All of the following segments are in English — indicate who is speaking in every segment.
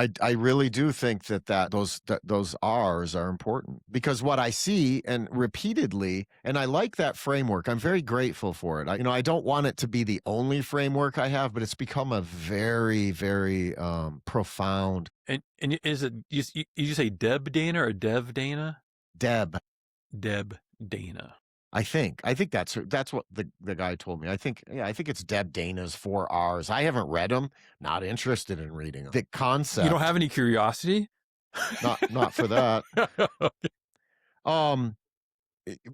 Speaker 1: I really do think that those R's are important because what I see and repeatedly, and I like that framework. I'm very grateful for it. I don't want it to be the only framework I have, but it's become a very, very profound.
Speaker 2: And is it you say Deb Dana or Dev Dana?
Speaker 1: Deb
Speaker 2: Dana.
Speaker 1: I think that's what the guy told me. I think it's Deb Dana's 4 R's. I haven't read them. Not interested in reading them. The concept.
Speaker 2: You don't have any curiosity?
Speaker 1: Not for that. Okay.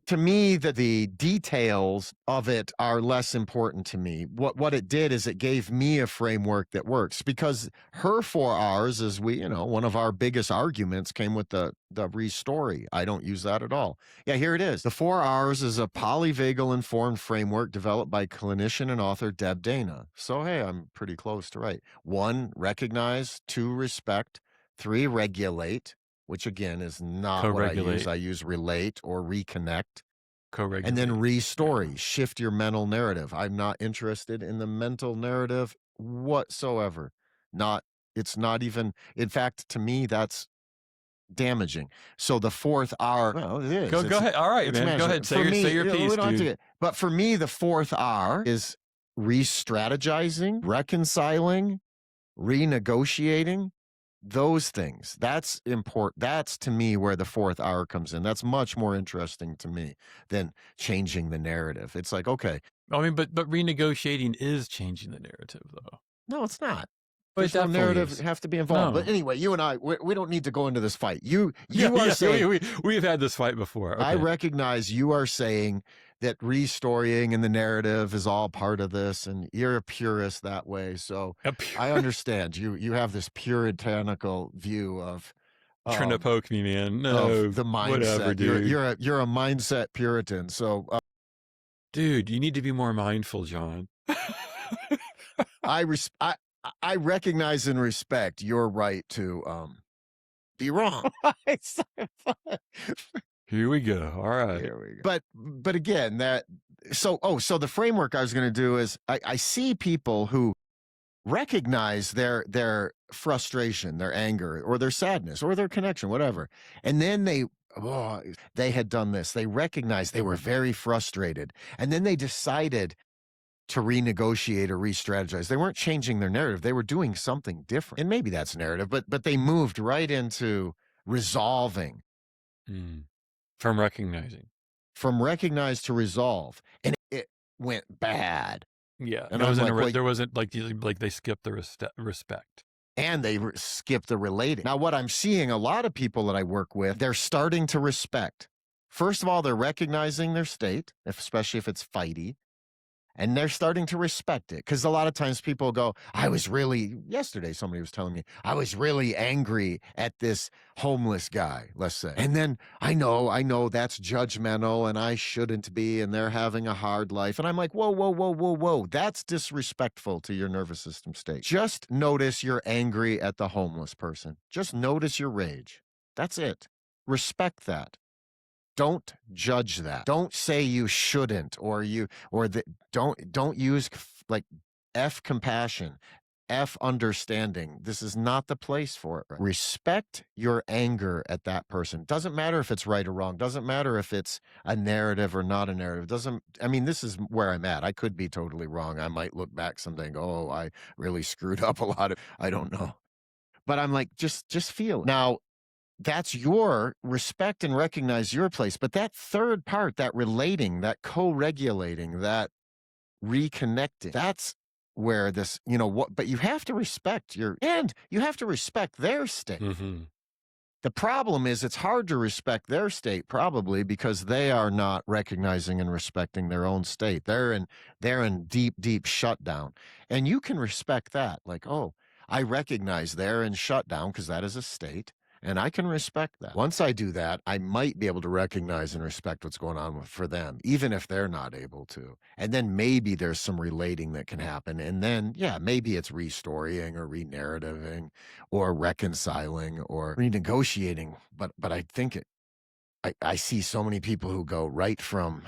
Speaker 1: To me, the details of it are less important to me. What it did is it gave me a framework that works because her 4 R's is one of our biggest arguments came with the restory. I don't use that at all. Yeah, here it is. The 4 R's is a polyvagal informed framework developed by clinician and author Deb Dana. So, hey, I'm pretty close to right. 1, recognize. 2, respect. 3, regulate, which again is not what I use. I use relate or reconnect.
Speaker 2: Co-regulate.
Speaker 1: And then restory, shift your mental narrative. I'm not interested in the mental narrative whatsoever. It's not even, in fact, to me, that's damaging. So the 4th R, well, it is.
Speaker 2: Go ahead. All right, man. Go ahead. Say your piece, dude.
Speaker 1: But for me, the 4th R is re-strategizing, reconciling, renegotiating. Those things, that's important. That's to me where the 4th R comes in. That's much more interesting to me than changing the narrative. It's like, okay.
Speaker 2: I mean, but renegotiating is changing the narrative, though.
Speaker 1: No, it's not.
Speaker 2: But
Speaker 1: the narrative have to be involved. No. But anyway, you and I, we don't need to go into this fight. You are saying
Speaker 2: we've had this fight before. Okay.
Speaker 1: I recognize you are saying that restorying and the narrative is all part of this, and you're a purist that way. So I understand you have this puritanical view of
Speaker 2: trying to poke me, man. No,
Speaker 1: the mindset.
Speaker 2: Whatever, dude.
Speaker 1: You're a mindset Puritan. So,
Speaker 2: dude, you need to be more mindful, John.
Speaker 1: I recognize and respect your right to be wrong.
Speaker 2: Here we go. All right.
Speaker 1: Here we go. But again, so the framework I was going to do is I see people who recognize their frustration, their anger, or their sadness, or their connection, whatever. And then they had done this. They recognized they were very frustrated. And then they decided to renegotiate or re-strategize. They weren't changing their narrative. They were doing something different. And maybe that's narrative, but they moved right into resolving.
Speaker 2: From recognizing.
Speaker 1: From recognize to resolve. And it went bad.
Speaker 2: Yeah. And there wasn't like they skipped the respect.
Speaker 1: And they skipped the relating. Now, what I'm seeing, a lot of people that I work with, they're starting to respect. First of all, they're recognizing their state, especially if it's fighty. And they're starting to respect it. Because a lot of times people go, yesterday somebody was telling me, I was really angry at this homeless guy, let's say. And then I know that's judgmental and I shouldn't be, and they're having a hard life. And I'm like, whoa. That's disrespectful to your nervous system state. Just notice you're angry at the homeless person. Just notice your rage. That's it. Respect that. Don't judge that. Don't say you shouldn't, don't use like F compassion, F understanding. This is not the place for it. Respect your anger at that person. Doesn't matter if it's right or wrong. Doesn't matter if it's a narrative or not a narrative. This is where I'm at. I could be totally wrong. I might look back someday and go, oh, I really screwed up a lot. I don't know. But I'm like, just feel it. Now, that's your respect and recognize your place. But that third part, that relating, that co-regulating, that reconnecting, that's where this, but you have to respect you have to respect their state.
Speaker 2: Mm-hmm.
Speaker 1: The problem is it's hard to respect their state probably because they are not recognizing and respecting their own state. They're in deep, deep shutdown. And you can respect that. Like, oh, I recognize they're in shutdown because that is a state. And I can respect that. Once I do that, I might be able to recognize and respect what's going on for them, even if they're not able to. And then maybe there's some relating that can happen. And then, maybe it's restorying or re-narrativing or reconciling or renegotiating. But I think I see so many people who go right from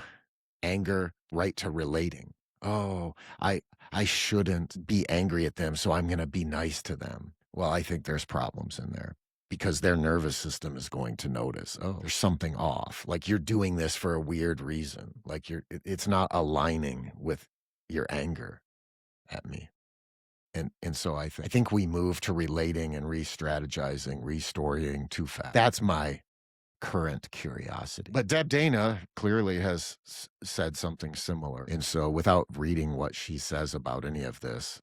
Speaker 1: anger right to relating. Oh, I shouldn't be angry at them, so I'm going to be nice to them. Well, I think there's problems in there because their nervous system is going to notice, oh, there's something off. Like you're doing this for a weird reason. Like it's not aligning with your anger at me. And so I think we move to relating and re-strategizing, restorying too fast. That's my current curiosity. But Deb Dana clearly has said something similar. And so without reading what she says about any of this,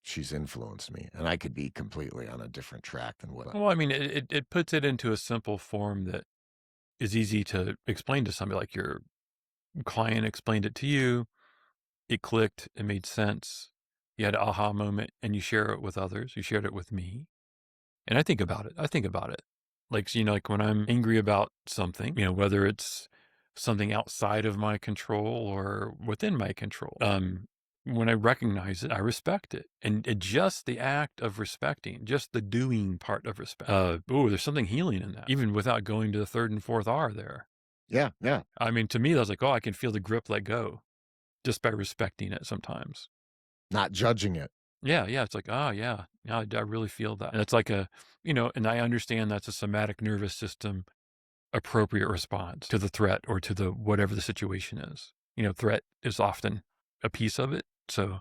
Speaker 1: she's influenced me. And I could be completely on a different track than what.
Speaker 2: Well, I mean, it puts it into a simple form that is easy to explain to somebody. Like your client explained it to you, it clicked, it made sense. You had an aha moment, and you share it with others. You shared it with me, and I think about it. Like, like when I'm angry about something, whether it's something outside of my control or within my control. When I recognize it, I respect it. And just the act of respecting, just the doing part of respect. There's something healing in that, even without going to the third and fourth R there.
Speaker 1: Yeah, yeah.
Speaker 2: I mean, to me, I was like, oh, I can feel the grip let go just by respecting it sometimes.
Speaker 1: Not judging it.
Speaker 2: Yeah, yeah. It's like, oh, yeah, I really feel that. And it's like and I understand that's a somatic nervous system appropriate response to the threat or to the whatever the situation is. Threat is often a piece of it. So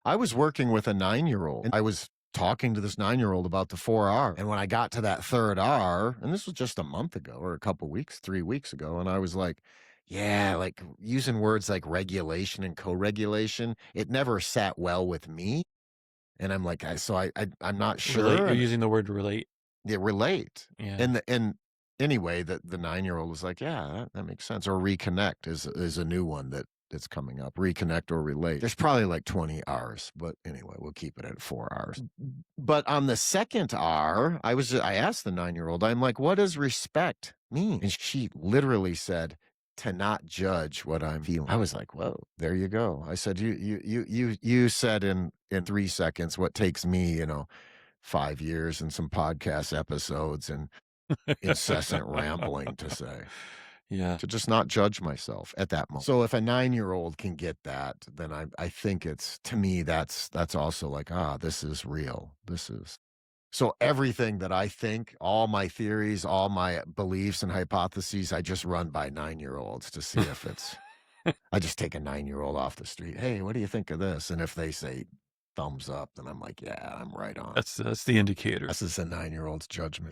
Speaker 1: I was working with a 9-year-old and I was talking to this 9-year-old about the 4R. And when I got to that third R, and this was just a month ago or a couple weeks, 3 weeks ago, and I was like, yeah, like using words like regulation and co-regulation, it never sat well with me. And I'm like, I'm not sure.
Speaker 2: relate. You're
Speaker 1: And
Speaker 2: using the word relate.
Speaker 1: they relate.
Speaker 2: Yeah.
Speaker 1: And anyway, the 9-year-old was like, yeah, that makes sense. Or reconnect is a new one that's coming up. Reconnect or relate. There's probably like 20 R's, but anyway, we'll keep it at 4 R's. But on the second R, I asked the 9-year-old, I'm like, what does respect mean? And she literally said, to not judge what I'm feeling. I was like, whoa, there you go. I said, you said in 3 seconds what takes me, 5 years and some podcast episodes and incessant rambling to say.
Speaker 2: Yeah.
Speaker 1: To just not judge myself at that moment. So if a 9-year-old can get that, then I think to me, that's also like, this is real. This is. So everything that I think, all my theories, all my beliefs and hypotheses, I just run by 9-year-olds to see if it's, I just take a 9-year-old off the street. Hey, what do you think of this? And if they say thumbs up, then I'm like, yeah, I'm right on.
Speaker 2: That's the indicator.
Speaker 1: This is a 9-year-old's judgment.